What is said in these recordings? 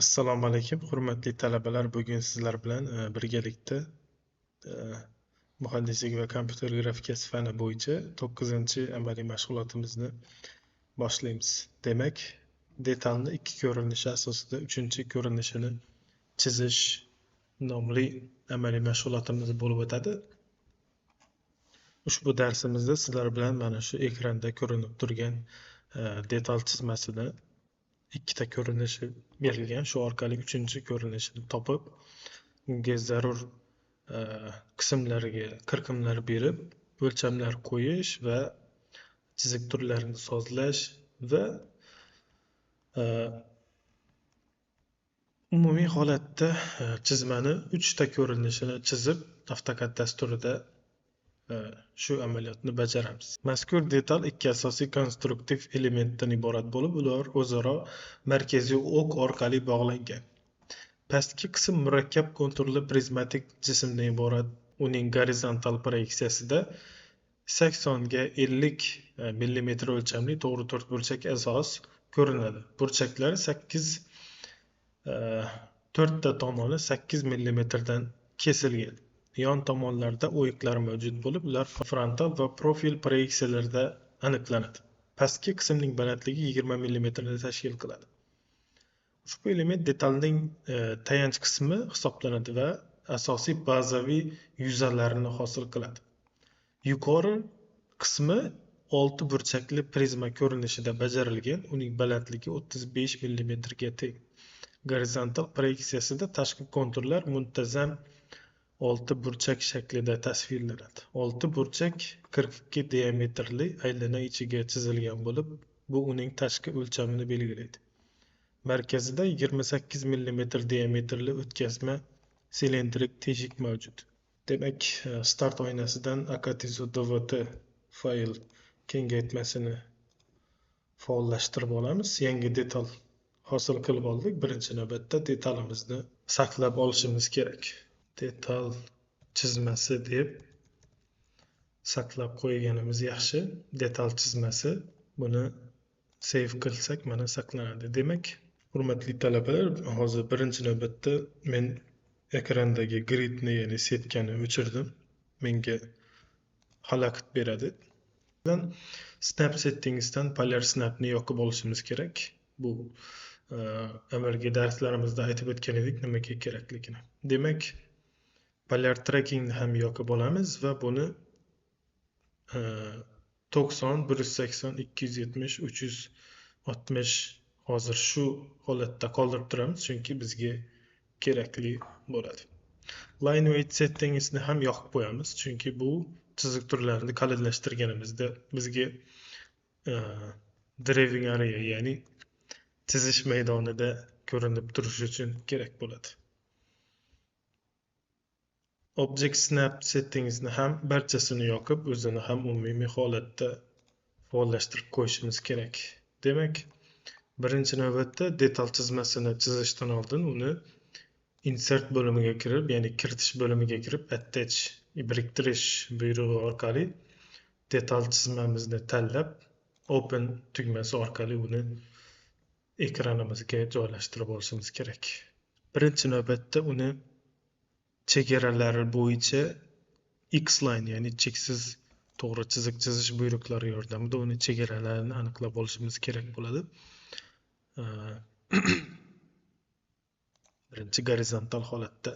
Assalomu alaykum, hurmatli talabalar. Bugun sizlar bilan birgalikda e, muhandislik va kompyuter grafikasi fani bo'yicha 9-amaliy mashg'ulotimizni boshlaymiz. Demak, detalni ikki ko'rinishi asosida 3-ko'rinishini chizish nomli amaliy mashg'ulotimiz bo'lib o'tadi. Ushbu darsimizda sizlar bilan mana shu ekranda ko'rinib turgan detal chizmasini ikkita ko'rinishi berilgan, shu orqali 3-ko'rinishini topib, unga zarur qismlariga kirqimlar berib, o'lchamlar qo'yish va chiziq turlarini sozlash va umumiy holatda chizmani 3ta ko'rinishini chizib, AutoCAD dasturida shu amaliyotni bajaramiz. Mazkur detal ikki asosiy konstruktiv elementdan iborat bo'lib, ular o'zaro markaziy o'q orqali bog'langan. Pastki qism murakkab konturli prizmatik jismdan iborat. Uning gorizontal proyeksiyasida 80 ga 50 mm o'lchamli to'g'ri to'rtburchak asos ko'rinadi. Burchaklari 4ta tomoni 8 mm dan kesilgan. Yon tomonlarda o'yiqlar mavjud bo'lib, ular frontal va profil proyeksiyalarida aniqlanadi. Pastki qismning balandligi 20 mm ni tashkil qiladi. Ushbu element detalning tayanch qismi hisoblanadi va asosiy bazaviy yuzalarini hosil qiladi. Yuqori qismi 6 burchakli prizma ko'rinishida bajarilgan, uning balandligi 35 mm ga teng. Gorizontal proyeksiyasida tashqi konturlar muntazam 6 burchak shaklida tasvirlanadi. 6 burchak 42 diametrli aylana ichiga chizilgan bo'lib, bu uning tashqi o'lchamini belgilaydi. Markazida 28 mm diametrli o'tkazma silindrik teshik mavjud. Demak, start oynasidan ACATIZO DVT fayl kengaytmasini faollashtirib olamiz. Yangi detal hosil qilib oldik. Birinchi navbatda detalimizni saqlab olishimiz kerak. Detal chizmasi deb saqlab qo'yganimiz yaxshi. Detal chizmasi, buni save qilsak mana saqlanadi. Demak, hurmatli talabalar, hozir birinchi navbatda men ekrandagi gridni, ya'ni setkani o'chirdim. Menga xalaqit beradi. Snap settingsdan Polar Snapni yoqib olishimiz kerak. Bu avvalgi darslarimizda aytib o'tgan edik nimaga kerakligini. Demak, Polar Trackingni ham yoqib olamiz va buni 90, 180, 270, 360 hozir shu holatda qoldirib turamiz, chunki bizga kerakli bo'ladi. Line weight settingsni ham yoqib qo'yamiz, chunki bu chiziq turlarini qalinlashtirganimizda bizga driving area, ya'ni chizish maydonida ko'rinib turishi uchun kerak bo'ladi. Object Snap settingsni ham barchasini yoqib, o'zini ham umumiy holatda faollashtirib qo'yishimiz kerak. Demak, birinchi navbatda detal chizmasini chizishdan oldin uni insert bo'limiga kirib, ya'ni kiritish bo'limiga kirib, attach biriktirish buyrug'i orqali detal chizmamizni tanlab, open tugmasi orqali uni ekranimizga joylashtirib olishimiz kerak. Birinchi navbatda uni chegaralari bo'yicha X-line, ya'ni cheksiz to'g'ri chiziq chizish buyruqlari yordamida uni chegaralarini aniqlab olishimiz kerak bo'ladi. Birinchi gorizontal holatda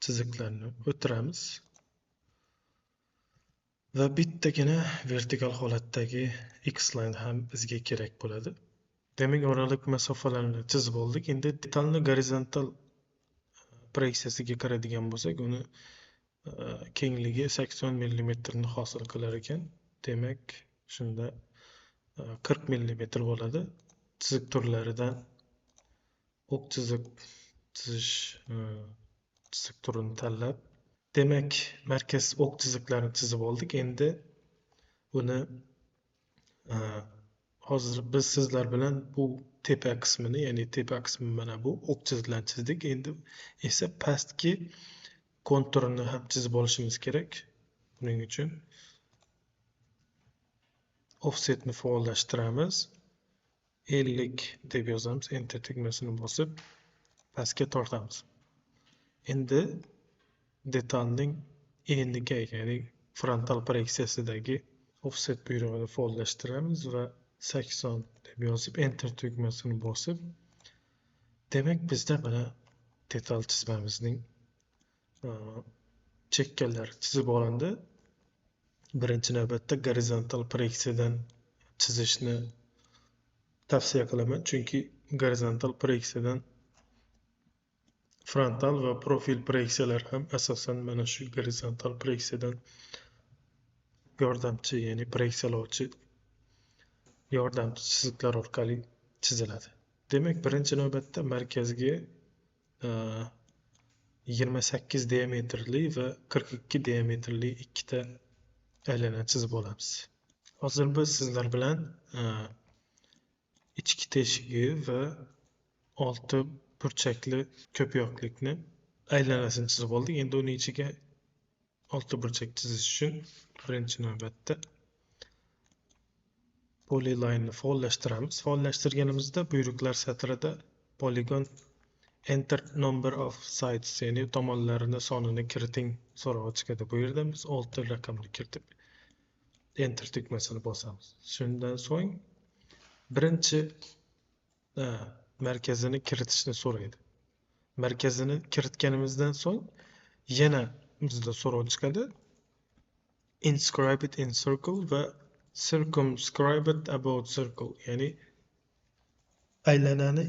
chiziqlarni o'tiramiz va bittagina vertikal holatdagi X-line ham bizga kerak bo'ladi. Demak, oraliq masofalarni chizib oldik. Endi detalni gorizontal proyeksiyasiga qaraydigan bo'lsak, uni kengligi 80 mm ni hosil qilar ekan. Demak, shunda 40 mm bo'ladi. Chiziq turlaridan o'q chiziq chizish chiziq turini tanlab, demak, markaz o'q chiziqlarini chizib oldik. Endi uni hozir biz sizlar bilan bu tepa qismini, ya'ni tepa qismi mana bu o'q chiziqlarni chizdik. Endi esa pastki konturini ham chizib olishimiz kerak. Buning uchun offsetni faollashtiramiz. 50 deb yozamiz. Enter tugmasini bosib pastga tortamiz. Endi detalning eniga, ya'ni frontal proyeksiyasidagi offset buyrug'ini faollashtiramiz va 80 deb yozib enter tugmasini bosib, demak bizda mana detal chizmamizning chekkalari chizib olindi. Birinchi navbatda gorizontal proyeksiyadan chizishni tavsiya qilaman, chunki gorizontal proyeksiyadan frontal va profil proyeksiyalar ham asosan mana shu gorizontal proyeksiyadan yordamchi, ya'ni proyeksiyalovchi yordamchi chiziqlar orqali chiziladi. Demak, birinchi navbatda markazga 28 diametrli va 42 diametrli ikkita aylana chizib olamiz. Hozir biz sizlar bilan ichki teshigi va 6 burchakli ko'pyoqlikni aylanasini chizib oldik. Endi uning ichiga 6 burchak chizish uchun birinchi navbatda polyline faollashtiramiz. Faollashtirganimizda buyruqlar satrida polygon enter number of sides, ya'ni tomonlarini sonini kiriting so'rog'i chiqadi. Bu yerda biz 6 raqamni kiritib enter tugmasini bosamiz. Shundan so'ng birinchi markazini kiritishni so'raydi. Markazini kiritganimizdan so'ng yana bizda so'rov chiqadi. Inscribe it in circle va circumscribe it about circle, ya'ni aylanani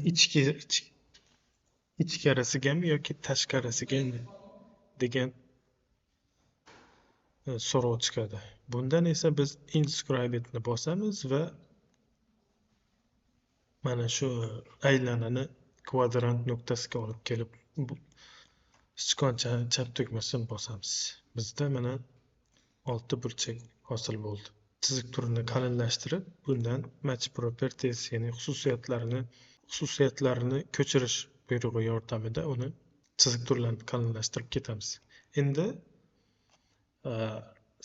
ichkarasigami yoki tashqarasigami degan so'rov chiqadi. Bundan esa biz inscribe itni bosamiz va mana shu aylanani kvadrant nuqtasiga olib kelib sichqoncha chap tugmasini bosamiz. Bizda mana 6 burchak hosil bo'ldi. Chiziq turini qalinlashtirib, bundan match properties, ya'ni xususiyatlarini ko'chirish buyrug'i yordamida uni chiziq turlarini qalinlashtirib ketamiz. Endi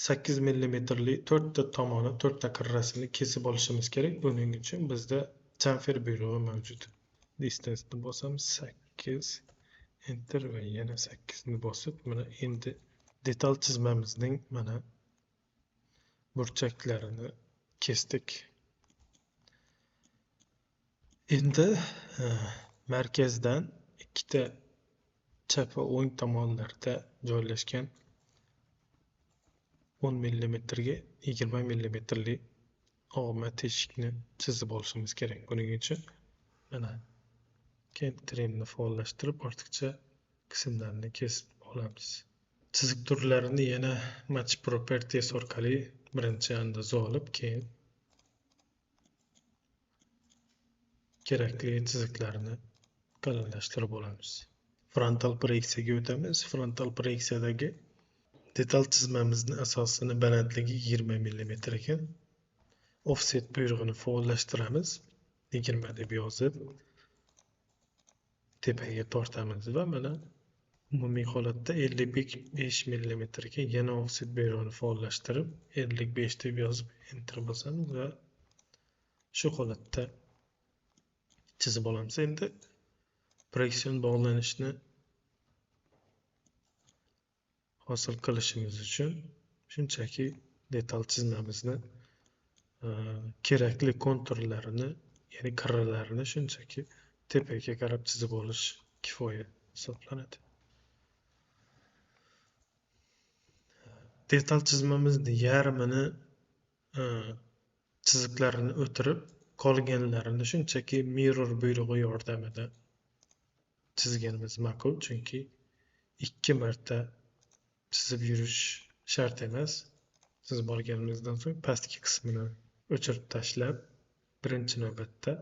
8 millimetrli 4 ta tomoni, 4 ta qirrasini kesib olishimiz kerak. Buning uchun bizda chamfer buyrug'i mavjud. Distance ni bosamiz 8, enter va yana 8 ni bosib, mana endi detal chizmamizning mana burchaklarini kesdik. Endi markazdan ikkita chap va o'ng tomonlarda joylashgan 10 mm ga 20 mm og'ma teshikni chizib olishimiz kerak. Buning uchun mana trimni faollashtirib ortiqcha qismlarni kesib olamiz. Chiziq turlarini yana match properties orqali birinchi andoza olib, keyin kerakli chiziqlarni qalinlashtirib olamiz. Frontal proyeksiyaga o'tamiz. Frontal proyeksiyadagi detal chizmamizni asosini balandligi 20 mm ekan. Offset buyrug'ini faollashtiramiz. 20 deb yozib tepaga tortamiz va mana umumiy holatda 55 mm ga yana offset buyrug'ini faollashtirib 55 deb yozib enter bosamiz va shu holatda chizib olamiz. Endi proyeksion bog'lanishni hosil qilishimiz uchun shunchaki detal chizmamizni kerakli konturlarini, ya'ni qirralarini shunchaki tepaga qarab chizib olish kifoya hisoblanadi. Detal chizmamizni yarmini chiziqlarini o'tirib, qolganlarini shunchaki mirror buyrug'i yordamida chizganimiz ma'qul, chunki 2 marta chizib yurish shart emas. Chizib olganimizdan so'ng pastki qismini o'chirib tashlab, birinchi navbatda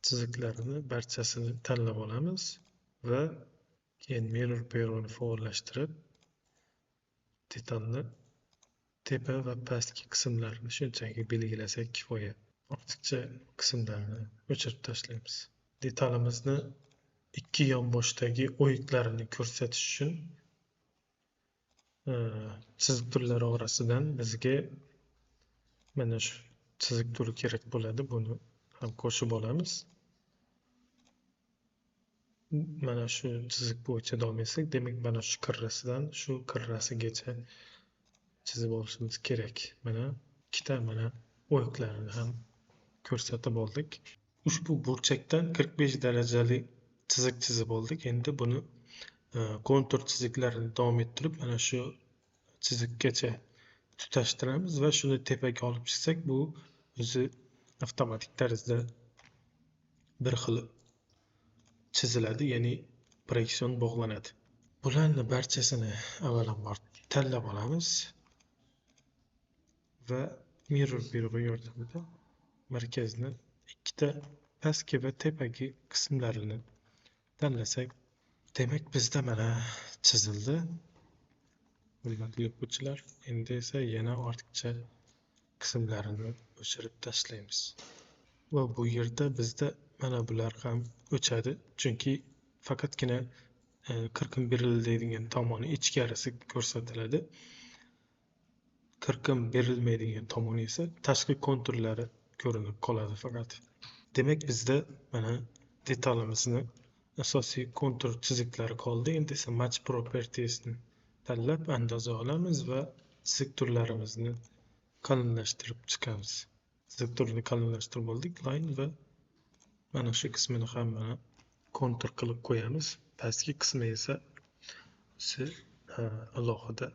chiziqlarini barchasini tanlab olamiz va keyin mirror buyrug'ini faollashtirib, detalni tepa va pastki qismlarini shunchaki belgilasak kifoya. Ortiqcha qismlarni o'chirib tashlaymiz. Detalimizni ikki yonboshdagi o'yiqlarini ko'rsatish uchun chiziq turlari orasidan bizga mana shu chiziq turi kerak bo'ladi. Buni ham qo'shib olamiz. Mana shu chiziq bo'yicha davom etsak, demak mana shu qirrasidan shu qirrasigacha chizib olishimiz kerak. Mana ikkita mana o'yiqlarini ham ko'rsatib oldik. Ushbu burchakdan 45 darajali chiziq chizib oldik. Endi buni kontur chiziqlarini davom ettirib mana shu chiziqgacha tutashtiramiz va shuni tepaga olib chiqsak, bu o'zi avtomatik tarzda bir xil chiziladi, ya'ni proyeksion bog'lanadi. Bularni barchasini avvalambor tanlab olamiz va mirror buyrug'i yordamida markazni ikkita pastki va tepagi qismlarini tanlasak, demak bizda mana chizildi. Hurmatli o'quvchilar, endi esa yana ortiqcha qismlarini o'chirib tashlaymiz. Va bu yerda bizda mana bular ham o'chadi, chunki faqatgina qirqim beriladigan tomoni ichkarisi ko'rsatiladi. Qirqim berilmaydigan tomoni esa tashqi konturlari ko'rinib qoladi faqat. Demak bizda mana detalimizni asosiy kontur chiziqlari qoldi. Endi esa match propertiesni tanlab andoza olamiz va chiziq turlarimizni qalinlashtirib chiqamiz. Chiziq turini qalinlashtirib oldik, line, va mana shu qismini ham mana kontur qilib qo'yamiz. Pastki qismi esa alohida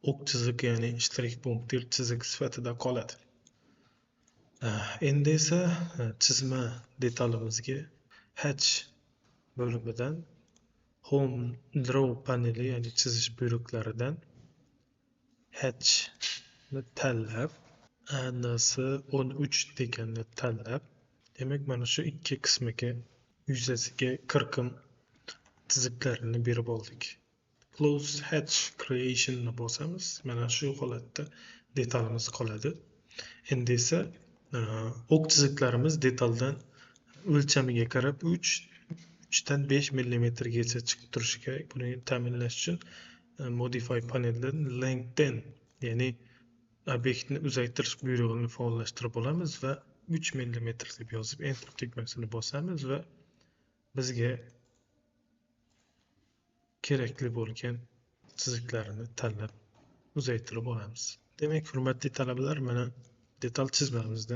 o'q chiziq, ya'ni shtrix punktir chiziq sifatida qoladi. Endi esa chizma detalimizga hatch bo'limidan home draw paneli, ya'ni chizish buyruqlaridan hatch ni tanlab, ANS13 deganni tanlab, demak mana shu ikki qismiga yuzasiga qirqim chiziqlarini berib oldik. Close hatch creation ni bosamiz. Mana shu holatda detalimiz qoladi. Endi esa o'q chiziqlarimiz detaldan o'lchamiga qarab 3 dan 5 mm gacha chiqib turishi kerak. Buni ta'minlash uchun modify paneldan lengthen, ya'ni obyektni uzaytirish buyrug'ini faollashtirib olamiz va 3 mm deb yozib enter tugmasini bosamiz va bizga kerakli bo'lgan chiziqlarni tanlab uzaytirib olamiz. Demak, hurmatli talabalar, mana detal chizmamizda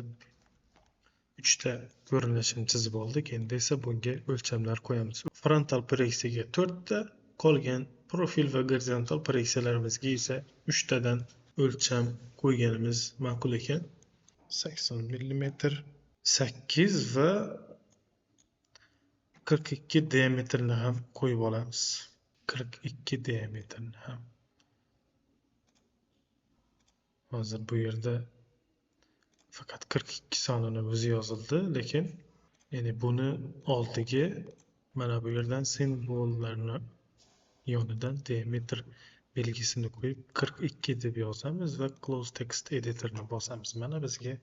3 ta ko'rinishini chizib oldik. Endi esa bunga o'lchamlar qo'yamiz. Frontal proyeksiyaga 4 ta, qolgan profil va gorizontal proyeksiyalarimizga esa 3 tadan o'lcham qo'yganimiz ma'qul ekan. 80 mm, 8 va 42 diametrni ham qo'yib olamiz. 42 diametrni ham. Hozir bu yerda faqat 42 sonini o'zi yozildi, lekin ya'ni buni oldiga mana bu yerdan simvollarni yonidan diametr belgisini qo'yib 42 deb yozamiz va close text editorni bosamiz. Mana bizga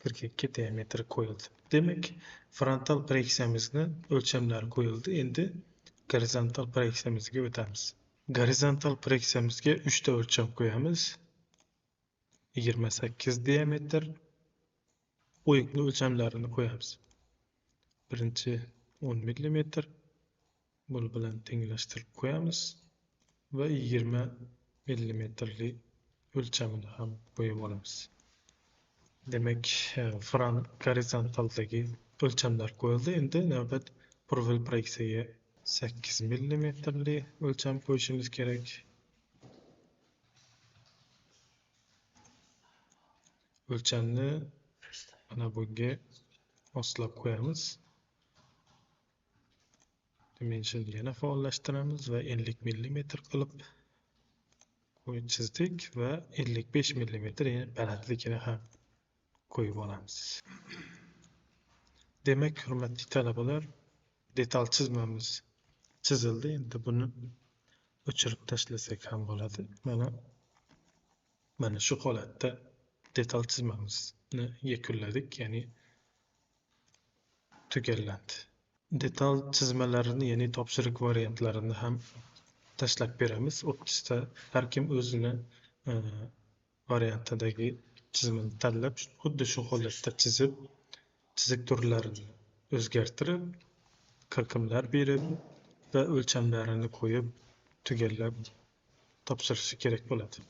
42 diametr qo'yildi. Demak, frontal proyeksiyamizning o'lchamlari qo'yildi. Endi gorizontal proyeksiyamizga o'tamiz. Gorizontal proyeksiyamizga 3 ta o'lcham qo'yamiz. 28 diametr o'yiqni o'lchamlarini qo'yamiz. Birinchi 10 mm buni bilan tenglashtirib qo'yamiz va 20 mmli o'lchamini ham qo'yib olamiz. Demak, gorizontaldagi o'lchamlar qo'yildi. Endi navbat profil proyeksiyaga 8 mmli o'lcham qo'yishimiz kerak. O'lchamni mana bunga moslab qo'yamiz. Dimension yana faollashtiramiz va 50 mm qilib qo'yib chizdik va 55 mm yana balandligini ham qo'yib olamiz. Demak, hurmatli talabalar, detal chizmamiz chizildi. Endi buni o'chirib tashlasak ham bo'ladi. Mana shu holatda detal chizmamizni yakunladik, ya'ni tugallandi. Detal chizmalarini, ya'ni topshiriq variantlarini ham tashlab beramiz. 30 ta har kim o'zini variantidagi chizimini tanlab, xuddi shu holatda chizib, chiziq turlarini o'zgartirib, kirqimlar berib va o'lchamlarini qo'yib, tugallab topshirishi kerak bo'ladi.